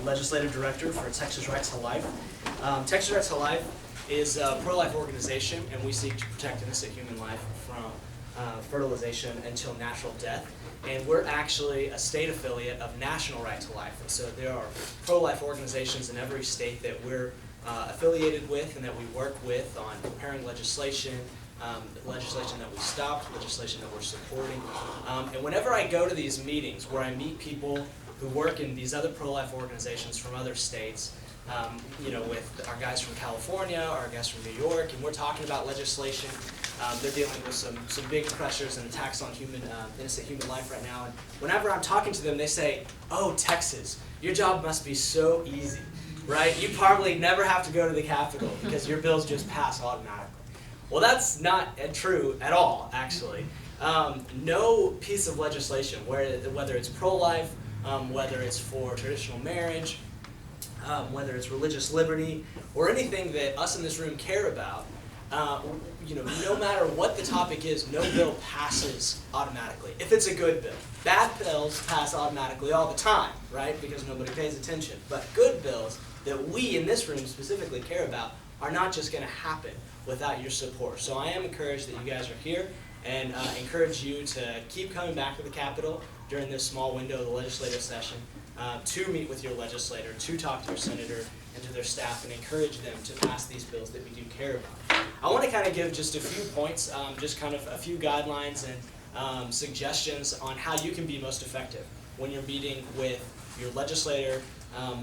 Legislative Director for Texas Right to Life. Texas Right to Life is a pro-life organization, and we seek to protect innocent human life from fertilization until natural death. And we're actually a state affiliate of National Right to Life. And so there are pro-life organizations in every state that we're affiliated with and that we work with on preparing legislation, legislation that we stopped, legislation that we're supporting. And whenever I go to these meetings where I meet people who work in these other pro-life organizations from other states, with our guys from California, our guys from New York, and we're talking about legislation. They're dealing with some big pressures and attacks on innocent human life right now. And whenever I'm talking to them, they say, "Oh, Texas, your job must be so easy, right? You probably never have to go to the Capitol because your bills just pass automatically." Well, that's not true at all, actually. No piece of legislation, whether it's pro-life, whether it's for traditional marriage, whether it's religious liberty, or anything that us in this room care about, no matter what the topic is, no bill passes automatically. If it's a good bill. Bad bills pass automatically all the time, right? Because nobody pays attention. But good bills that we in this room specifically care about are not just going to happen without your support. So I am encouraged that you guys are here, and encourage you to keep coming back to the Capitol during this small window of the legislative session to meet with your legislator, to talk to your senator and to their staff, and encourage them to pass these bills that we do care about. I want to kind of give just a few points, just kind of a few guidelines and suggestions on how you can be most effective when you're meeting with your legislator,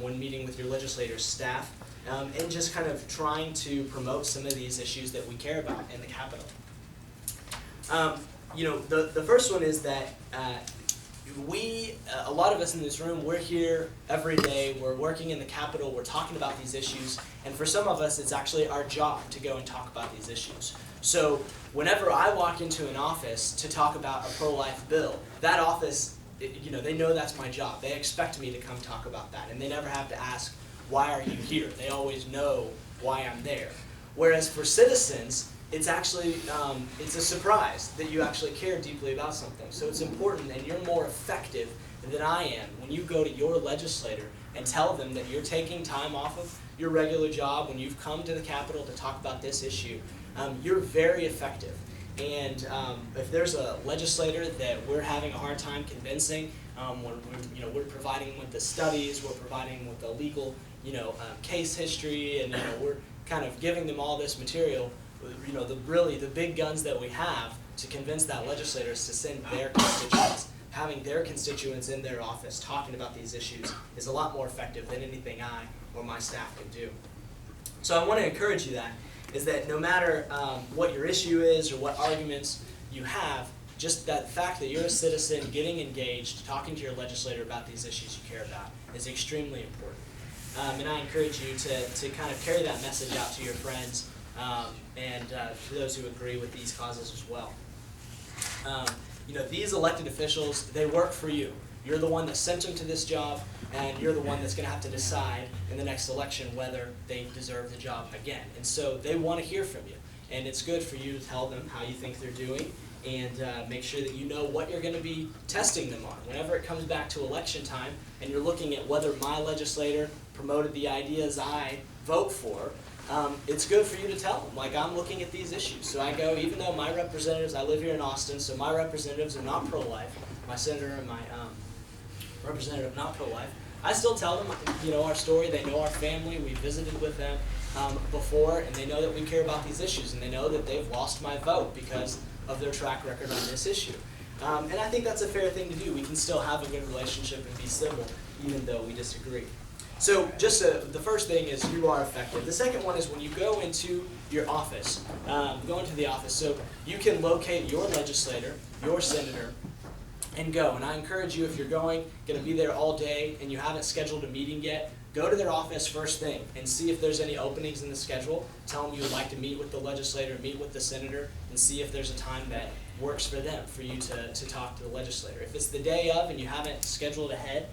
when meeting with your legislator's staff, and just kind of trying to promote some of these issues that we care about in the Capitol. The first one is that a lot of us in this room, we're here every day, we're working in the Capitol, we're talking about these issues, and for some of us, it's actually our job to go and talk about these issues. So whenever I walk into an office to talk about a pro-life bill, that office, they know that's my job. They expect me to come talk about that, and they never have to ask, "Why are you here?" They always know why I'm there. Whereas for citizens, it's actually, it's a surprise that you actually care deeply about something. So it's important, and you're more effective than I am when you go to your legislator and tell them that you're taking time off of your regular job when you've come to the Capitol to talk about this issue. You're very effective. And if there's a legislator that we're having a hard time convincing, we're providing them with the studies, we're providing them with the legal, case history, and we're kind of giving them all this material. The big guns that we have to convince that legislator is to send their constituents. Having their constituents in their office talking about these issues is a lot more effective than anything I or my staff can do. So I want to encourage you is that no matter what your issue is or what arguments you have, just that fact that you're a citizen getting engaged, talking to your legislator about these issues you care about is extremely important. And I encourage you to kind of carry that message out to your friends, and for those who agree with these causes as well. These elected officials, they work for you. You're the one that sent them to this job, and you're the one that's going to have to decide in the next election whether they deserve the job again. And so they want to hear from you. And it's good for you to tell them how you think they're doing, and make sure that you know what you're going to be testing them on. Whenever it comes back to election time, and you're looking at whether my legislator promoted the ideas I vote for, it's good for you to tell them, like, I'm looking at these issues. So I go, even though my representatives, I live here in Austin, so my representatives are not pro-life, my senator and my representative not pro-life, I still tell them, our story. They know our family. We visited with them before, and they know that we care about these issues, and they know that they've lost my vote because of their track record on this issue. And I think that's a fair thing to do. We can still have a good relationship and be civil, even though we disagree. So just the first thing is you are effective. The second one is when you go into your office, so you can locate your legislator, your senator, and go. And I encourage you, if you're going to be there all day and you haven't scheduled a meeting yet, go to their office first thing and see if there's any openings in the schedule. Tell them you would like to meet with the legislator, meet with the senator, and see if there's a time that works for them for you to talk to the legislator. If it's the day of and you haven't scheduled ahead,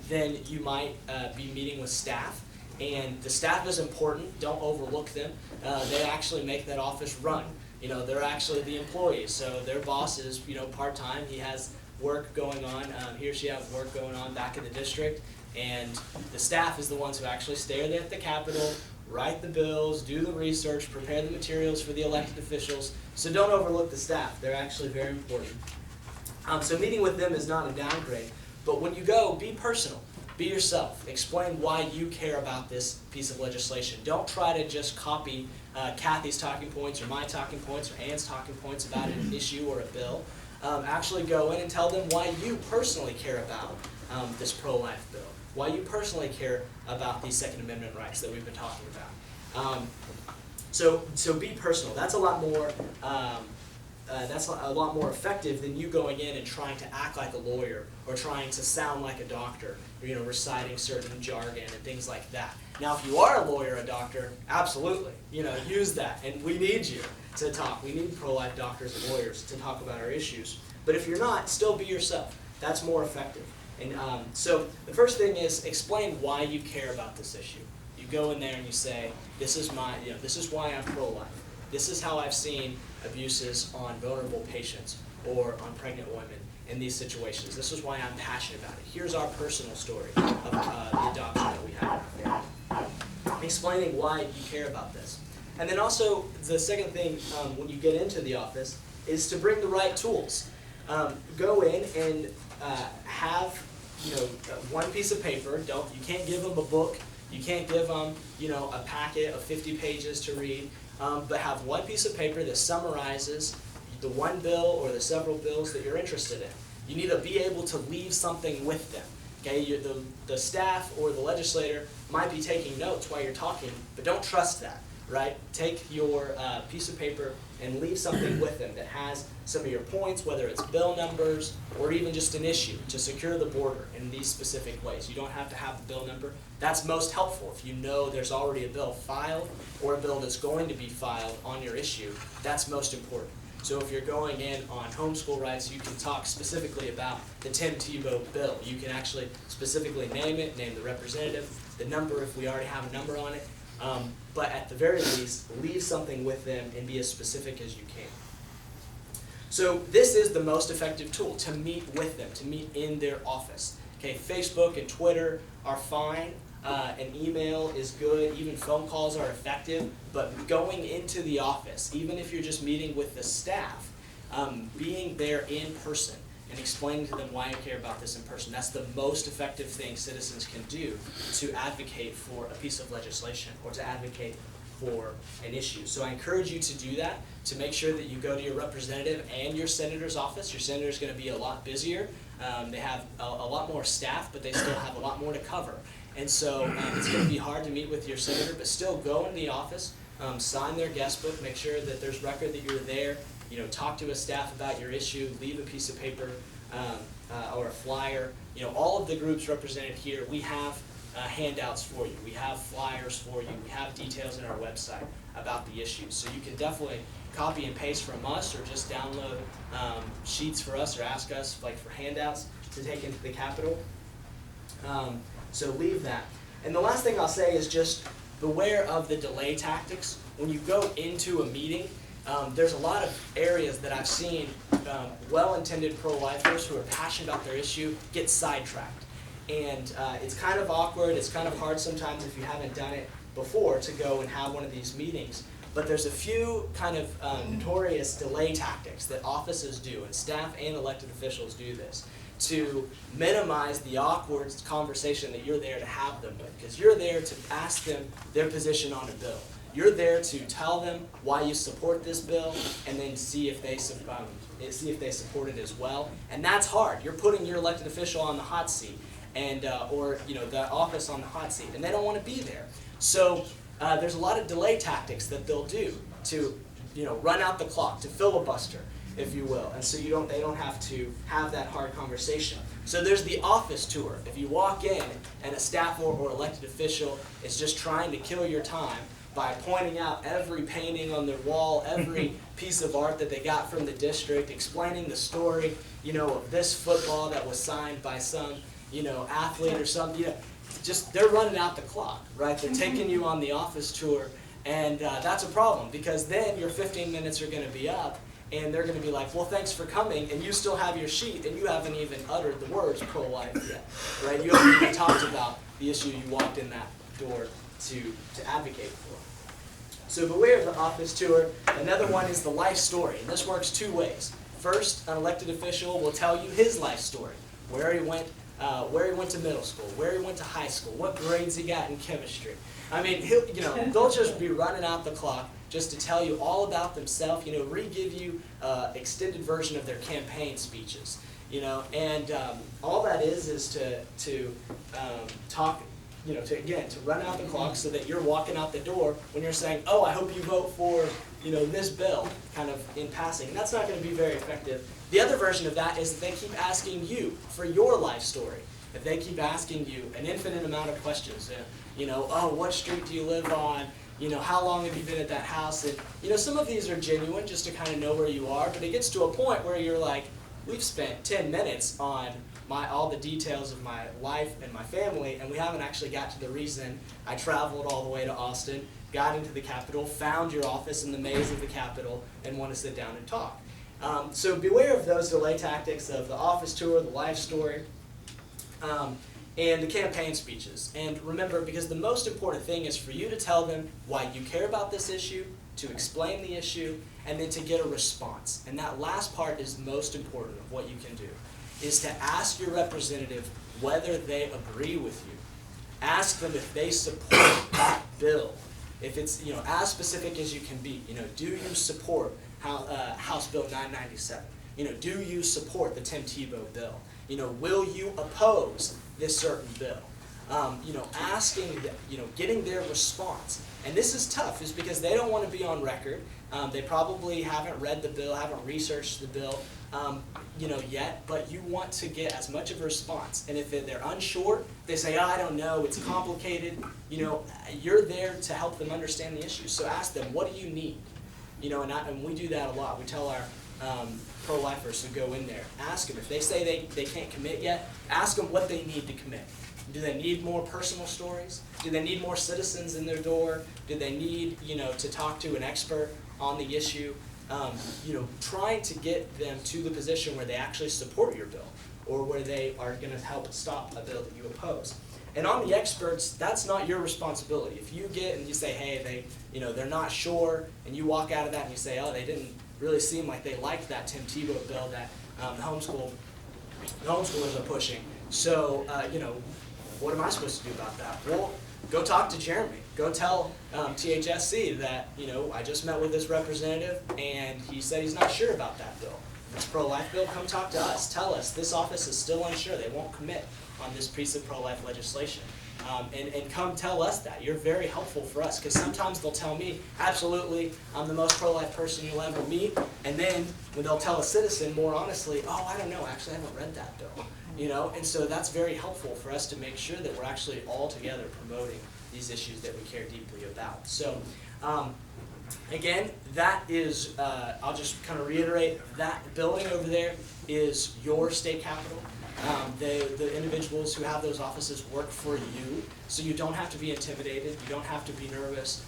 then you might be meeting with staff. And the staff is important. Don't overlook them. They actually make that office run. They're actually the employees. So their boss is, part-time. He has work going on. He or she has work going on back in the district. And the staff is the ones who actually stay there at the Capitol, write the bills, do the research, prepare the materials for the elected officials. So don't overlook the staff. They're actually very important. So meeting with them is not a downgrade. But when you go, be personal. Be yourself. Explain why you care about this piece of legislation. Don't try to just copy Kathy's talking points or my talking points or Ann's talking points about an issue or a bill. Actually go in and tell them why you personally care about this pro-life bill, why you personally care about these Second Amendment rights that we've been talking about. So be personal. That's a lot more. That's a lot more effective than you going in and trying to act like a lawyer or trying to sound like a doctor, or, reciting certain jargon and things like that. Now, if you are a lawyer or a doctor, absolutely, use that, and we need you to talk. We need pro-life doctors and lawyers to talk about our issues. But if you're not, still be yourself. That's more effective. And so the first thing is explain why you care about this issue. You go in there and you say, this is why I'm pro-life. This is how I've seen abuses on vulnerable patients or on pregnant women in these situations. This is why I'm passionate about it. Here's our personal story of the adoption that we have in our family. Explaining why you care about this. And then also, the second thing when you get into the office is to bring the right tools. Go in and have one piece of paper. You can't give them a book. You can't give them a packet of 50 pages to read. But have one piece of paper that summarizes the one bill or the several bills that you're interested in. You need to be able to leave something with them. Okay, the staff or the legislator might be taking notes while you're talking, but don't trust that, right? Take your piece of paper and leave something with them that has some of your points, whether it's bill numbers or even just an issue to secure the border in these specific ways. You don't have to have the bill number. That's most helpful if you know there's already a bill filed or a bill that's going to be filed on your issue. That's most important. So if you're going in on homeschool rights, you can talk specifically about the Tim Tebow bill. You can actually specifically name it, name the representative, the number if we already have a number on it. But at the very least, leave something with them and be as specific as you can. So this is the most effective tool, to meet with them, to meet in their office. Okay, Facebook and Twitter are fine. An email is good. Even phone calls are effective. But going into the office, even if you're just meeting with the staff, being there in person and explaining to them why you care about this in person, that's the most effective thing citizens can do to advocate for a piece of legislation or to advocate for an issue. So I encourage you to do that, to make sure that you go to your representative and your senator's office. Your senator's going to be a lot busier. They have a lot more staff, but they still have a lot more to cover. And so it's going to be hard to meet with your senator, but still go in the office, sign their guest book, make sure that there's record that you're there, talk to a staff about your issue, leave a piece of paper or a flyer. All of the groups represented here, we have handouts for you. We have flyers for you. We have details in our website about the issues. So you can definitely copy and paste from us or just download sheets for us or ask us like for handouts to take into the Capitol. So leave that. And the last thing I'll say is just beware of the delay tactics. When you go into a meeting, there's a lot of areas that I've seen well-intended pro-lifers who are passionate about their issue get sidetracked. And it's kind of awkward, it's kind of hard sometimes if you haven't done it before to go and have one of these meetings. But there's a few kind of notorious delay tactics that offices do, and staff and elected officials do this, to minimize the awkward conversation that you're there to have them with. Because you're there to ask them their position on a bill. You're there to tell them why you support this bill and then see if they support it as well. And that's hard. You're putting your elected official on the hot seat, and or the office on the hot seat, and they don't want to be there. So there's a lot of delay tactics that they'll do to run out the clock, to filibuster, if you will, and so they don't have to have that hard conversation. So there's the office tour. If you walk in and a staff or elected official is just trying to kill your time by pointing out every painting on their wall, every piece of art that they got from the district, explaining the story, of this football that was signed by some, athlete or something, just they're running out the clock, right? They're taking you on the office tour, and that's a problem because then your 15 minutes are going to be up, and they're going to be like, well, thanks for coming, and you still have your sheet, and you haven't even uttered the words pro-life yet, right? You haven't even talked about the issue you walked in that door to advocate for. So beware of the office tour. Another one is the life story, and this works two ways. First, an elected official will tell you his life story, where he went to middle school, where he went to high school, what grades he got in chemistry. I mean, they'll just be running out the clock just to tell you all about themselves, re-give you extended version of their campaign speeches, and all that is to talk, to run out the clock so that you're walking out the door when you're saying, oh, I hope you vote for, this bill, kind of in passing. And that's not going to be very effective. The other version of that is that they keep asking you for your life story. If they keep asking you an infinite amount of questions, oh, what street do you live on? How long have you been at that house? And, some of these are genuine just to kind of know where you are, but it gets to a point where you're like, we've spent 10 minutes on all the details of my life and my family, and we haven't actually got to the reason I traveled all the way to Austin, got into the Capitol, found your office in the maze of the Capitol, and want to sit down and talk. So beware of those delay tactics of the office tour, the life story, and the campaign speeches. And remember, because the most important thing is for you to tell them why you care about this issue, to explain the issue, and then to get a response. And that last part is most important of what you can do, is to ask your representative whether they agree with you. Ask them if they support that bill. If it's as specific as you can be. Do you support House Bill 997? Do you support the Tim Tebow bill? Will you oppose this certain bill? Asking, getting their response. And this is tough, is because they don't want to be on record. They probably haven't read the bill, haven't researched the bill, yet, but you want to get as much of a response. And if they're unsure, they say, oh, I don't know, it's complicated, you're there to help them understand the issue. So ask them, what do you need? And we do that a lot. We tell our pro-lifers who go in there, ask them, if they say they can't commit yet, ask them what they need to commit. Do they need more personal stories? Do they need more citizens in their door? Do they need, to talk to an expert on the issue? Trying to get them to the position where they actually support your bill, or where they are going to help stop a bill that you oppose. And on the experts, that's not your responsibility. If you get and you say, hey, they're not sure, and you walk out of that and you say, oh, they didn't really seem like they liked that Tim Tebow bill that the homeschoolers are pushing. So, what am I supposed to do about that? Well, go talk to Jeremy. Go tell THSC that, I just met with this representative and he said he's not sure about that bill. This pro-life bill, come talk to us. Tell us this office is still unsure. They won't commit on this piece of pro-life legislation. And come tell us that. You're very helpful for us, because sometimes they'll tell me, absolutely, I'm the most pro-life person you'll ever meet, and then when they'll tell a citizen more honestly, oh, I don't know, actually I haven't read that bill. And so that's very helpful for us to make sure that we're actually all together promoting these issues that we care deeply about. So again, that is, I'll just kind of reiterate, that building over there is your state capitol. The individuals who have those offices work for you, so you don't have to be intimidated, you don't have to be nervous.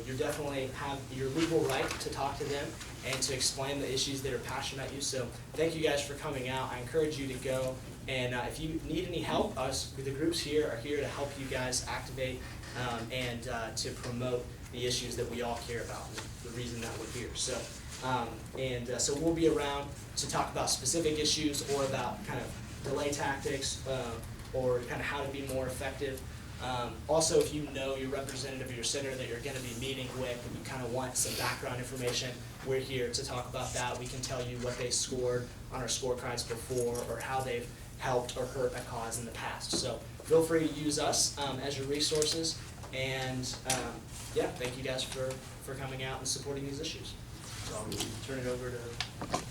You definitely have your legal right to talk to them and to explain the issues that are passionate at you. So thank you guys for coming out. I encourage you to go, and if you need any help, the groups here are here to help you guys activate and to promote the issues that we all care about, the reason that we're here. So, so we'll be around to talk about specific issues or about kind of delay tactics or kind of how to be more effective. Also, if you know your representative or your senator that you're going to be meeting with and you kind of want some background information, we're here to talk about that. We can tell you what they scored on our scorecards before or how they've helped or hurt a cause in the past. So feel free to use us as your resources. And yeah, thank you guys for coming out and supporting these issues. So I'll turn it over to Doug.